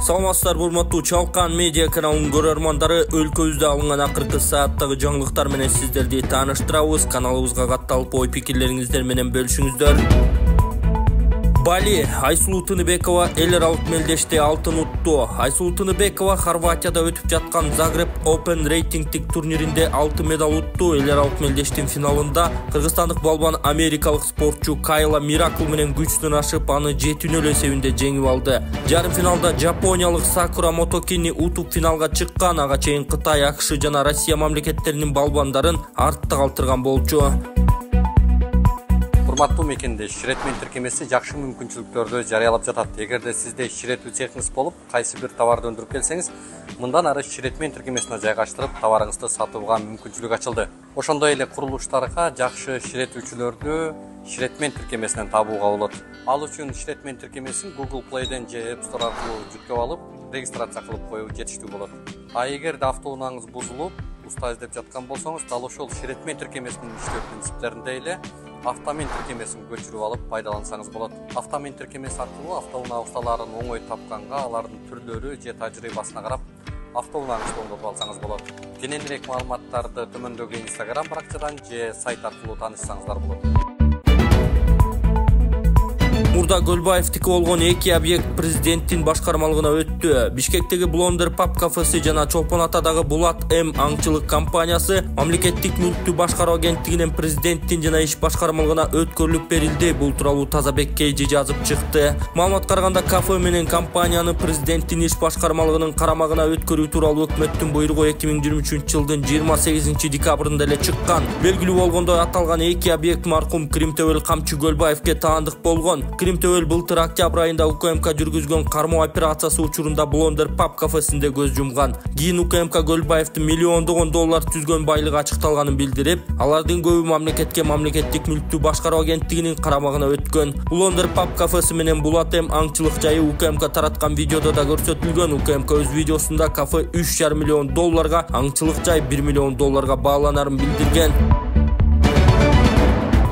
Саламатсыздар урматтуу Чалкан медиа каналынын көрөрмандары, өлкөбүздө алынган акыркы сааттагы жаңылыктар менен сиздерди тааныштырабыз. Каналыбызга катталып ой пикирлериңиздер менен бөлүшүңүздөр. Бали Айсулуу Тыныбекова эл аралык мелдеште алтын утту. Айсулуу Тыныбекова Хорватияда өтүп жаткан Загреб Open рейтингдик турниринде алтын медаль утту. Эл аралык мелдештин финалында кыргызстандык балбан америкалык спортчу Кайла Миракл менен күчтөн ашып, аны 7-0 эсебинде жеңип алды. Жарым финалда жапониялык Сакура Мотокини утуп финалга чыккан. Ага чейин Кытай, АКШ жана Россия мамлекеттеринин балбандарын артта калтырган болчу. Урматтуу мекендеш, Ширетмен тиркемеси жакшы мүмкүнчүлүктөрдү жарыялап жатат. Эгерде сизде ширетүү цехиңиз болуп, кайсы бир товарды өндүрүп келсеңиз, мындан ары Ширетмен тиркемесине жайгаштырып, товарыңызды сатууга мүмкүнчүлүк ачылды. Ошондой эле курулуштарга жакшы ширетүүчүлөрдү Ширетмен тиркемесинен табууга болот. Ал үчүн Ширетмен тиркемесин Google Play'ден же App Store аркылуу жүктөп алып, регистрация кылып коюу жетиштүү болот. А эгерде автоунааңыз бузулуп, уста издеп жаткан болсоңуз, дал ошол Ширетмен тиркемесинин иштөө принциптеринде эле автомен тиркемесин көчүрүп алып пайдалансаңыз болот. Автомен тиркемеси аркылуу автоунаа усталарын оңой тапканга, алардын түрлөрү же тажрыйбасына карап, автоунааңызды оңдотуп алсаңыз болот. Кененирээк маалыматтарды төмөндөгү Instagram баракчадан же сайт аркылуу таанышсаңыздар болот. Мурда Көлбаевдики болгон 2 объект президенттин башкармалыгына өттү. Бишкектеги Blonder Pub кафеси жана Чолпон Атадагы Булат М аңчылык компаниясы мамлекеттик мүлктү башкаруу агенттигинин президенттин жана иш башкармалыгына өткөрүлүп берилди. Бул тууралуу Тазабек Кейжи жазып чыкты. Маалыматка караганда кафе менен компанияны президенттин иш башкармалыгынын карамагына өткөрүү тууралуу өкмөттүн буйругу 2023 жылдын 28 декабрында эле чыккан. Белгилүү болгондой, аталган 2 объект маркум Кримтөбөл Камчы Көлбаевке таандык болгон. Кримтөбөл былтыр октябрь айында УКМК жүргүзгөн кармоо операциясы учурунда Blonder Pub кафесинде көз жумган. Кийин УКМК Көлбаевдин миллиондогон доллар түзгөн байлыгы ачыкталганын билдирип, алардын көбү мамлекеттик мүлктү башкаруу агенттигинин карамагына өткөн. Blonder Pub кафеси менен Булат М аңчылык жайы УКМК тараткан видеодо да көрсөтүлгөн. УКМК өз видеосунда кафе 3,5 миллион долларга, аңчылык жай 1 миллион долларга бааланарын билдирген.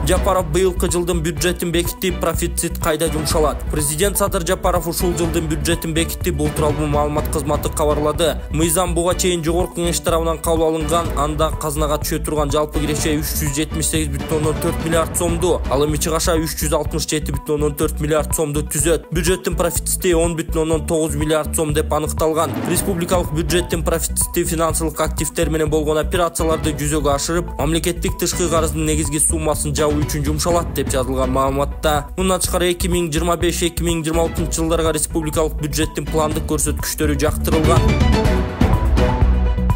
Жапаров быйылкы жылдын бюджетин бекитип, профицит кайда жумшалат? Президент Садыр Жапаров ушул жылдын бюджетин бекитип, бул тууралуу маалымат кызматы кабарлады. Мыйзам буга чейин жогорку кеңеш тарабынан кабыл алынган, анда казынага түшө турган жалпы киреше 378,4 миллиард сомду, ал эми чыгаша 367,4 миллиард сомду түзөт. Бюджеттин профицити 10,9 миллиард сом деп аныкталган. Республикалык бюджеттин профицити финансылык активдер менен болгон операцияларды жүзөгө ашырып, мамлекеттик тышкы карыздын негизги суммасын үчүн жумшалат деп жазылган маалыматта. Мындан тышкары 2025-2026 жылдарга республикалык бюджеттин пландык көрсөткүчтөрү жактырылган.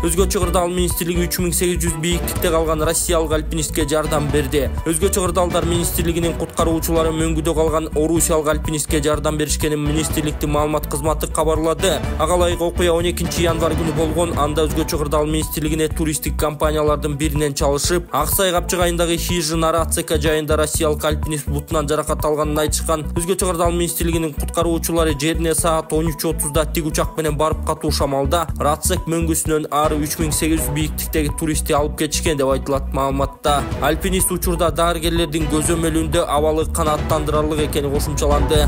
Өзгөчө кырдаал министрлиги 3800 бийиктикте калган россиялык альпинистке жардам берди. Өзгөчө кырдаалдар министрлигинин куткаруучулары мөңгүдө калган орусиялык альпинистке жардам беришкенин министрликтин маалымат кызматы кабарлады. Ага ылайык окуя 12 январь күнү болгон. Анда өзгөчө кырдаал министрлигине туристтик компаниялардын биринен чалышып, Аксай Капчык айындагы Хижина Ацека жайында россиялык альпинист бутунан жаракат алганын айтышкан. Өзгөчө кырдаал министрлигинин куткаруучулары жерине саат 13:30 тик учак менен барып катуу шамалда Рацек мөңгүсүнөн 3800 бийиктиктеги туристти алып кетишкен деп айтылат маалыматта. Альпинист учурда дарыгерлердин көзөмөлүндө абалы канааттандырарлык экени кошумчаланды.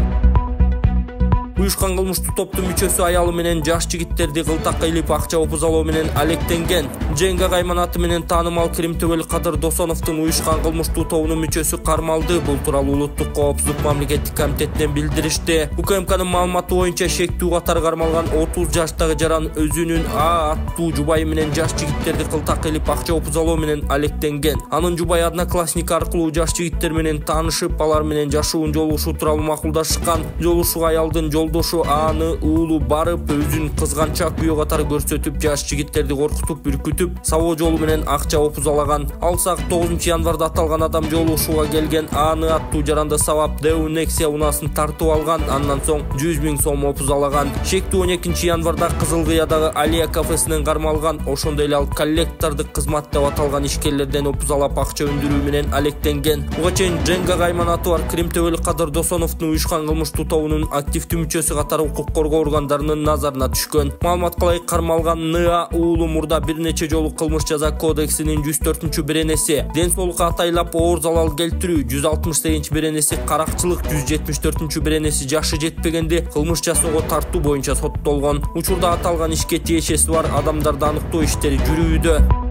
Уюшкан кылмыштуу топтун мүчөсү аялы менен жаш жигиттерди кылтакка илип акча опузалоо менен алектенген. Женга Кайманаты менен таанымал Кримтөбөл Кадыр Досоновдун уюшкан кылмыштуу тобунун мүчөсү кармалды. Бул тууралуу Улуттук коопсуздук мамлекеттик комитетинен билдиришти. УКМКнын маалыматы боюнча шектүү катары кармалган 30 жаштагы жаран өзүнүн А аттуу жубайы менен жаш жигиттерди кылтакка илип акча опузалоо менен алектенген. Анын жубайы Одноклассники аркылуу жаш жигиттер менен таанышып, алар менен жашуун жолугушуу тууралуу макулдашкан. Жолугушууга аялдын жолдошу аны уулу барып, өзүн кызганчак күйөө катары көрсөтүп, жаш жигиттерди коркутуп, үркүтүп, сабоо жолу менен акча опузалаган. Ал саат 9 январда аталган адам жолугушууга келген аны аттуу жаранды сабап, Дэу Nexia унаасын тартып алган, андан соң 100 000 сом опузалаган. Шектүү 12 январда Кызыл Кыядагы Алия кафесинен кармалган. Ошондой эле ал коллектордук кызмат деп аталган ишкерлерден опузалап акча өндүрүү менен алектенген. Буга чейин Женга Кайманаты бар Кримтөбөл Кадыр Досоновдун уюшкан кылмыштуу тобунун активдүү мүчөсү мүчөсү катары укук коргоо органдарынын назарына түшкөн. Маалыматка ылайык кармалган Н.А. уулу мурда бир нече жолу кылмыш жаза кодексинин 104-беренеси ден соолукка атайлап оор залал келтирүү, 168-беренеси каракчылык, 174-беренеси жашы жетпегенди кылмыш жасоого тартуу боюнча соттолгон. Учурда аталган ишке тиешеси бар адамдарды аныктоо иштери жүрүүдө.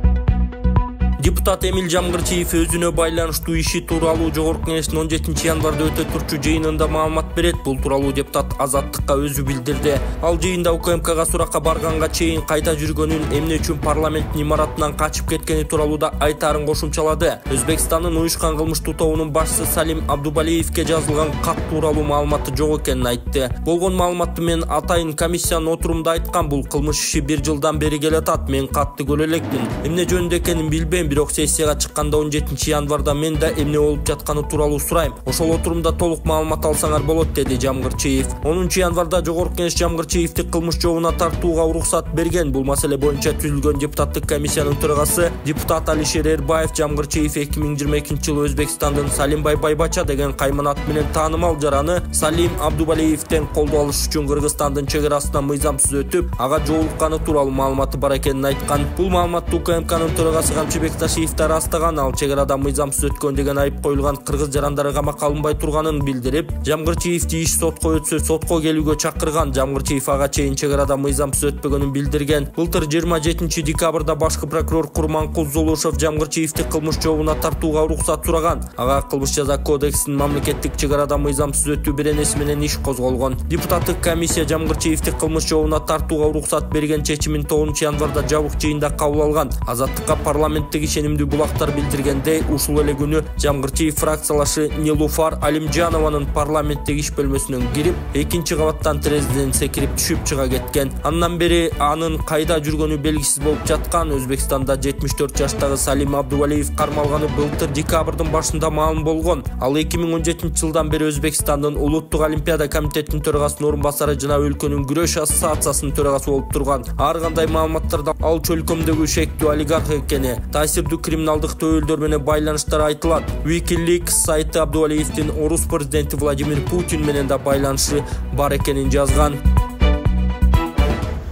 Депутат Эмил Жамгырчиев өзүнө байланыштуу иши тууралуу Жогорку Кеңештин 17-январда өтө турчу жыйынында маалымат берет. Бул тууралуу депутат Азаттыкка өзү билдирди. Ал жыйында УКМКга суракка барганга чейин кайта жүргөнүн, эмне үчүн парламенттин имаратынан качып кеткени тууралуу да айтаарын кошумчалады. Өзбекстандын уюшкан кылмыштуу тобунун башчысы Салим Абдубалиевке жазылган кат тууралуу маалыматы жок экенин айтты. Болгон маалыматты мен атайын комиссиянын отурумда айткан. Бул кылмыш иши 1 жылдан бери келатат. Мен катты көрө элекмин. Эмне жөнүндө экенин билбейм. Бирок сессияга чыкканда 17-январда мен да эмне болуп жатканы тууралуу сурайм. Ошол отурумда толук маалымат алсаңар болот, деди Жамгырчиев. 10-январда Жогорку Кеңеш Жамгырчиевди кылмыш жообуна тартууга уруксат берген. Бул маселе боюнча түзүлгөн депутаттык комиссиянын төрагасы депутат Алишер Эрбаев Жамгырчиев 2022-жылы Өзбекстандын Салимбай Байбача деген кайманат менен таанымал жараны Салим Абдубалиевден колдоо алыш үчүн Кыргызстандын чек арасынан мыйзамсыз өтүп, ага жоолукканы тууралуу маалыматы бар экенин айткан. Бул маалыматты УКМКнын төрагасы Камчыбек Ташиевдер астаган. Ал чек арада мыйзамсыз өткөн деген айып коюлган кыргыз жарандары камакка алынбай турганын билдирип, Жамгырчиевди иш сотко өтсө сотко келүүгө чакырган. Жамгырчиев ага чейин чек арада мыйзамсыз өтпөгөнүн билдирген. Былтыр 27-декабрда башкы прокурор Курманкул Золушев Жамгырчиевди кылмыш жообуна тартууга уруксат сураган. Ага кылмыш жаза кодексинин мамлекеттик чек арада мыйзамсыз өтүү беренеси менен иш козголгон. Депутаттык комиссия Жамгырчиевди кылмыш жообуна тартууга уруксат берген чечимин 9-январда жабык жыйында кабыл алган. Азаттыкка парламенттеги ишенимдүү булактар билдиргендей, ушул эле күнү Жамгырчиев фракциялашы Нилуфар Алимжанованын парламенттеги иш бөлмөсүнөн кирип, 2-кабаттан терезеден секирип түшүп чыга кеткен. Андан бери анын кайда жүргөнү белгисиз болуп жаткан. Өзбекстанда 74 жаштагы Салим Абдубалиев кармалганы былтыр декабрдын башында маалым болгон. Ал 2017-жылдан бери Өзбекстандын Улуттук олимпиада комитетинин төрагасынын орун басары жана өлкөнүн күрөш ассоциациясынын төрагасы болуп турган. Ар кандай маалыматтарда ал чөлкөмдөгү шектүү олигарх экени, таасирдүү криминалдык төбөлдөр менен байланыштар айтылат. Wikileaks сайты Абдубалиевдин орус президенти Владимир Путин менен да байланышы бар экенин жазган.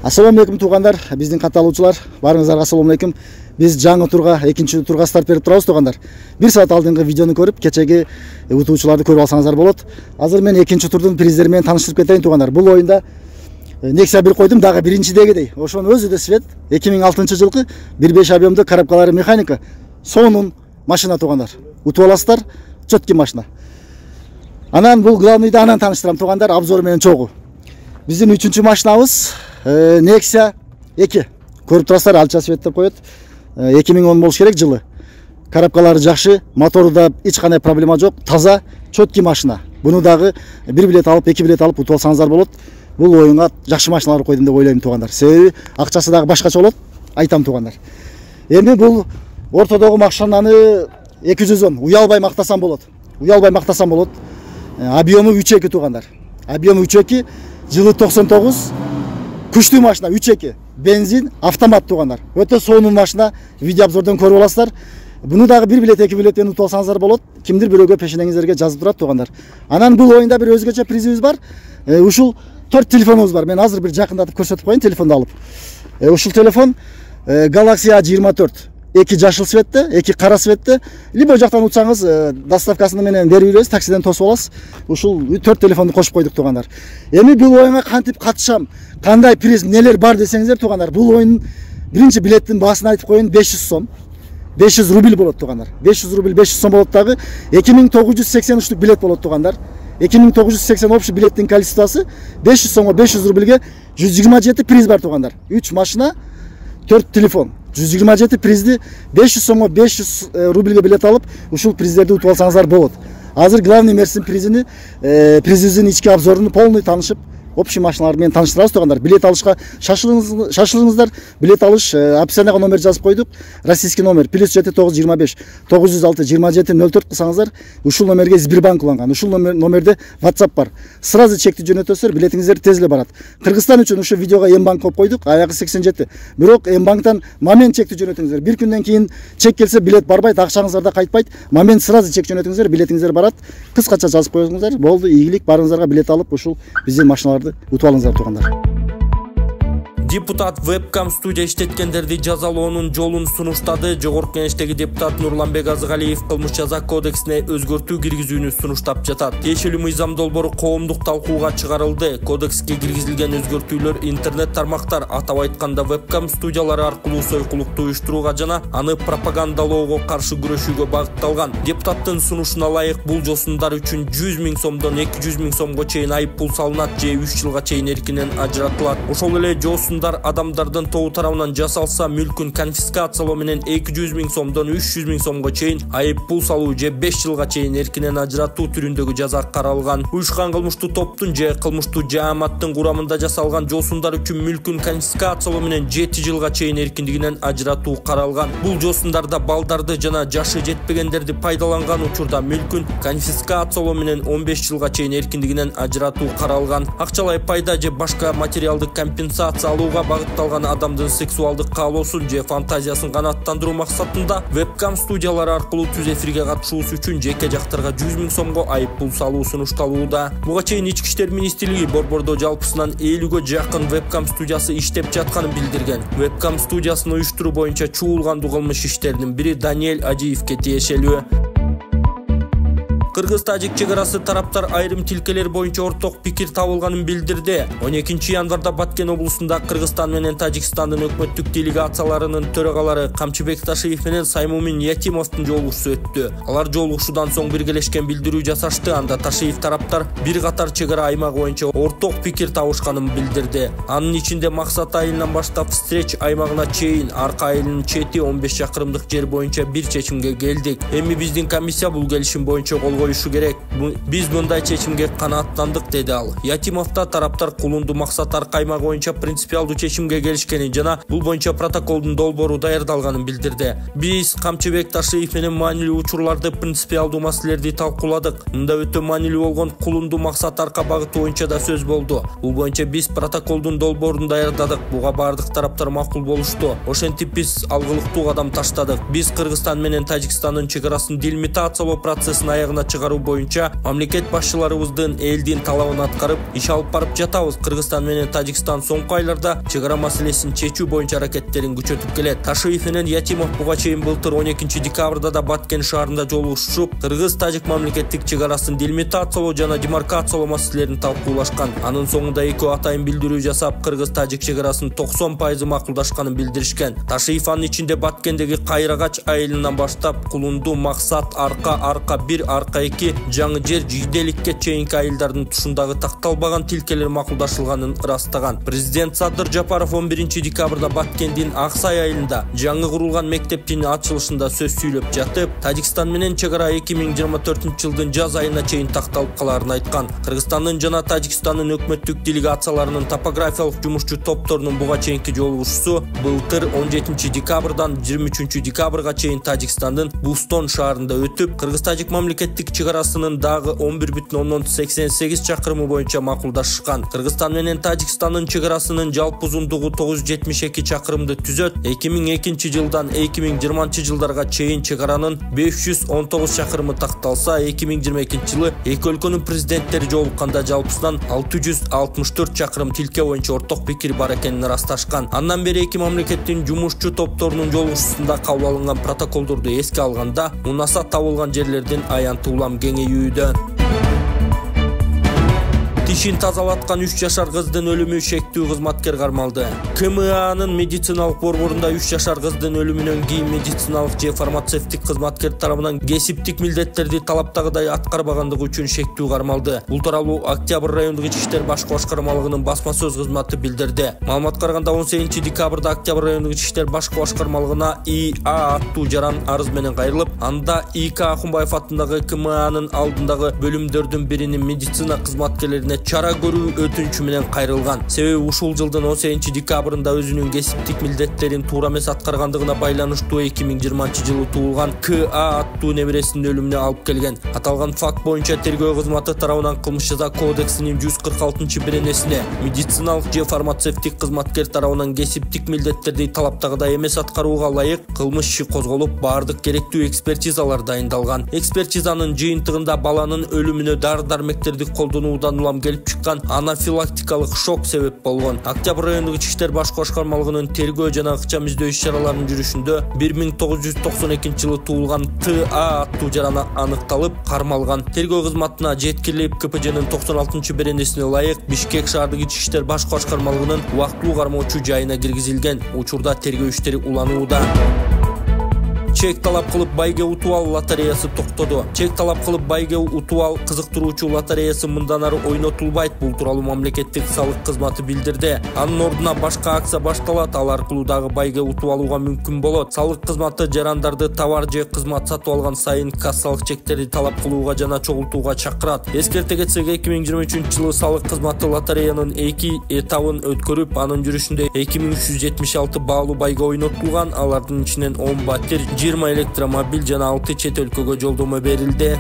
Ассаламу алейкум туугандар, биздин катталуучулар, баарыңыздарга ассаламу алейкум. Биз жаңы турга, экинчи турга старт берип турабыз туугандар. 1 саат алдыңкы видеону көрүп, кечеги утуучуларды көрүп алсаңыздар болот. Азыр мен экинчи турдун приздери менен тааныштырып кетейин туугандар. Бул оюнда Nexia 1 койдум, дагы биринчидегидей. Ошонун өзү да свет 2006-жылкы 1.5 объемдуу коробкалары механика сонун машина туугандар. Утуп аласыздар, чөткү машина. Анан бул главныйды анан тааныштырам туугандар, обзор менен чогуу. Биздин 3-чү машинабыз Nexia 2. Көрүп турасыздар, алча свет деп коет. 2010 болуш керек жылы. Коробкалары жакшы, моторунда эч кандай проблема жок, таза, чөткү машина. Буну дагы 1 билет алып, 2 билет алып утуп алсаңыздар болот. Бул оюнга жакшы машиналар койдум деп ойлойм туугандар. Себеби акчасы дагы башкача болот, айтам туугандар. Эми бул ортодогу машинаны 210 уялбай мактасам болот. Уялбай мактасам болот. Объему 3.2 туугандар. Объему 3.2, жылы 99, күчтүү машина 3.2, бензин, автомат туугандар. Өтө сонун машина, видео обзордон көрүп аласыздар. Буну дагы 1 билет, 2 билеттен утуп алсаңыздар болот. Кимдир бирөөгө пешенеңиздерге жазып турат туугандар. Анан бул оюнда бир өзгөчө призибиз бар. Ушул 4 телефонубуз бар. Мен азыр бир жакындатып көрсөтүп коеюн телефонду алып. Ушул телефон Galaxy A24. 2 жашыл светте, 2 кара светте. Либо жактан утсаңыз, доставкасын менен берип беребиз, таксиден тосуп аласыз. Ушул 4 телефонду кошуп койдук туугандар. Эми бул оюнга кантип катышам, кандай приз, нелер бар десеңиздер туугандар, бул оюн биринчи билеттин баасын айтып коеюн, 500 сом. 500 рубль болот туугандар. 500 рубль, 500 сом болот дагы 2983 билет болот туугандар. 2980 общий билеттин количествосы 500 сомго 500 рубльге 127 приз бар туугандар. 3 машина, 4 телефон. 127 призди 500 сомго 500 рубльге билет алып, ушул приздерди утуп алсаңыздар болот. Азыр главный мерсин призини, призибиздин ички обзорун полный таанышып, общий машиналар менен тааныштырабыз туугандар. Билет алышка шашылыңыздар. Билет алыш описанияга номер жазып койдук. Российский номер +7 925 906 2704 кылсаңыздар, ушул номерге Сбербанк уланган. Ушул номерде WhatsApp бар. Сразу чекти жөнөтөсүздөр, билетиңиздер тез эле барат. Кыргызстан үчүн ушул видеого Мбанк коюп койдук, аягы 87. Бирок Мбанктан момент чекти жөнөтүңүздөр. Bir күндөн кийин чек келсе билет барбайт, акчаңыздар да кайтпайт. Момент сразу чек жөнөтүңүздөр, билетиңиздер барат. Кыскача жазып коюңуздар. Болду, ийгилик, барыңыздарга билет алып ушул биздин машиналарды сыйлыктарды утуп алыңыздар туугандар. Депутат вебкам студия иштеткендерди жазалоонун жолун сунуштады. Жогорку Кеңештеги депутат Нурланбек Азыгалиев кылмыш жаза кодексине өзгөртүү киргизүүнү сунуштап жатат. Тиешелүү мыйзам долбоору коомдук талкууга чыгарылды. Кодекске киргизилген өзгөртүүлөр интернет тармактар, атап айтканда вебкам студиялары аркылуу сойкулукту уюштурууга жана аны пропагандалоого каршы күрөшүүгө багытталган. Депутаттын сунушуна ылайык бул жосундар үчүн 100 000 сомдон 200 000 сомго чейин айып пул салынат же 3 жылга чейин эркинен ажыратылат. Ошол эле жосундар адамдардын тобу тарабынан жасалса мүлкүн конфискациялоо менен 200 000 сомдон 300 000 сомго чейин айып пул салуу же 5 жылга чейин эркинен ажыратуу түрүндөгү жаза каралган. Уюшкан кылмыштуу топтун же кылмыштуу жааматтын курамында жасалган жосундар үчүн мүлкүн конфискациялоо менен 7 жылга чейин эркиндигинен ажыратуу каралган. Бул жосундарда балдарды жана жашы жетпегендерди пайдаланган учурда мүлкүн конфискациялоо менен 15 жылга чейин эркиндигинен ажыратуу каралган. Акчалай пайда же башка материалдык компенсация алууга багытталган адамдын сексуалдык каалоосун же фантазиясын канааттандыруу максатында вебкам студиялары аркылуу түз эфирге катышуусу үчүн жеке жактарга 100 000 сомго айып пул салуу сунушталууда. Буга чейин Ички иштер министрлиги Борбордо жалпысынан 50гө жакын вебкам студиясы иштеп жатканын билдирген. Вебкам студиясын уюштуруу боюнча чуулгандуу кылмыш иштеринин бири Даниэль Ажиевке тиешелүү. Кыргыз-тажик чегарасы тараптар айрым тилкелер боюнча орток пикир табылганын билдирди. 12 январда Баткен облусунда Кыргызстан менен Тажикстандын өкмөттүк делегацияларынын төрагалары Камчыбек Ташиев менен Саймумин Ятимовдун жолугушусу өттү. Алар жолугушуудан соң биргелешкен билдирүү жасашты. Анда Ташиев тараптар бир катар чегара аймагы боюнча орток пикир табышканын билдирди. Анын ичинде Максат айылынан баштап Стреч аймагына чейин арка айылынын чети 15 чакырымдык жер боюнча бир чечимге келдик. Эми биздин комиссия бул келишим боюнча кол коюшу керек. Биз мындай чечимге канааттандык, деди ал. Ятимовда тараптар Кулунду Максат арка аймагы боюнча принципиалдуу чечимге келишкенин жана бул боюнча протоколдун долбоору даярдалганын билдирди. Биз Камчыбек Ташиев менен маанилүү учурларды, принципиалдуу маселелерди талкууладык. Мында өтө маанилүү болгон Кулунду Максат арка багыты боюнча да сөз болду. Бул боюнча биз протоколдун долбоорун даярдадык. Буга бардык тараптар макул болушту. Ошентип биз алгылыктуу кадам таштадык. Биз Кыргызстан менен Тажикстандын чегарасын делимитациялоо процессин аягына чыгаруу боюнча мамлекет башчыларыбыздын элдин талабын аткарып иш алып барып жатабыз. Кыргызстан менен Тажикстан соңку айларда чегара маселесин чечүү боюнча аракеттерин күчөтүп келет. Ташиев менен Ятимов буга чейин былтыр 12 декабрда да Баткен шаарында жолугушуп, Кыргыз-Тажик мамлекеттик чегарасын делимитациялоо жана демаркациялоо маселелерин талкуулашкан. Анын соңунда эки атайын билдирүү жасап, Кыргыз-Тажик чегарасын 90% макулдашканын билдиришкен. Ташиев анын ичинде Баткендеги Кайрагач айылынан баштап Кулунду Максат арка 1 арка 2 жаңы жер жийделикке чейинки айылдардын тушундагы такталбаган тилкелер макулдашылганын ырастаган. Президент Садыр Жапаров 11 декабрда Баткендин Аксай айылында жаңы курулган мектептин ачылышында сөз сүйлөп жатып, Тажикстан менен чегара 2024 жылдын жаз айына чейин такталып каларын айткан. Кыргызстандын жана Тажикстандын өкмөттүк делегацияларынын топографиялык жумушчу топторунун буга чейинки жолугушуусу былтыр 17 декабрдан 23 декабрга чейин Тажикстандын Бустон шаарында өтүп, Кыргыз-Тажик мамлекеттик чегарасынын дагы 11,88 чакырымы боюнча макулдашкан. Кыргызстан менен Тажикстандын чегарасынын жалпы узундугу 972 чакырымды түзөт. 2002 жылдан 2020 жылдарга чейин чегаранын 519 чакырымы такталса, 2022 жылы эки өлкөнүн президенттери жолукканда жалпысынан 664 чакырым тилке боюнча орток пикир бар экенин ырасташкан. Андан бери эки мамлекеттин жумушчу топторунун жолугушуусунда кабыл алынган протоколдорду эске алганда, мунаса табылган жерлердин аянты улам кеңейүүдө. Тишин тазалаткан 3 жашар кыздын өлүмү шектүү кызматкер кармалды. КМАнын медициналык борборунда 3 жашар кыздын өлүмүнөн кийин медициналык же фармацевтик кызматкер тарабынан кесиптик милдеттерди талаптагыдай аткарбагандыгы үчүн шектүү кармалды. Бул тууралуу Октябрь райондук ички иштер башкы башкармалыгынын басма сөз кызматы билдирди. Маалыматка караганда 18 декабрда Октябрь райондук ички иштер башкы башкармалыгына ИА аттуу жаран арыз менен кайрылып, анда ИК Акунбаев атындагы КМАнын алдындагы бөлүмдөрдүн биринин медицина кызматкерлерине чара көрүү өтүнчү менен кайрылган. Себеби ушул жылдын 18 декабрында өзүнүн кесиптик милдеттерин туура эмес аткаргандыгына байланыштуу 2020 жылы туулган КА аттуу небересинин өлүмүнө алып келген. Аталган факт боюнча тергөө кызматы тарабынан кылмыш жаза кодексинин 146 беренесине медициналык же фармацевтик кызматкер тарабынан кесиптик милдеттерди талаптагыдай эмес аткарууга ылайык кылмыш иши козголуп, баардык керектүү экспертизалар дайындалган. Экспертизанын жыйынтыгында баланын өлүмүнө дары-дармектерди колдонуудан улам келип чыккан анафилактикалык шок себеп болгон. Октябрь райондук ички иштер баш башкармалыгынын тергөө жана акча издөө иш-чараларынын жүрүшүндө 1992-жылы туулган ТА аттуу жарана аныкталып кармалган. Тергөө кызматына жеткирилип, КПЖнын 96-беренесине ылайык Бишкек шаардык ички иштер баш башкармалыгынын убактылуу кармоочу жайына киргизилген. Учурда тергөө иштери уланууда. Чек талап кылып байге утуп ал лотереясы токтоду. Чек талап кылып байге утуп ал кызыктыруучу лотереясы мындан ары ойнотулбайт. Бул тууралуу мамлекеттик салык кызматы билдирди. Анын ордуна башка акция башталат. Ал аркылуу дагы байге утуп алууга мүмкүн болот. Салык кызматы жарандарды товар же кызмат сатып алган сайын кассалык чектерди талап кылууга жана чогултууга чакырат. Эскерте кетсек, 2023-жылы салык кызматы лотереянын 2 этабын өткөрүп, анын жүрүшүндө 2376 баалуу байге ойнотулган. Алардын ичинен 10 батир, 20 электромобиль жана 6 чет өлкөгө жолдомо берилди.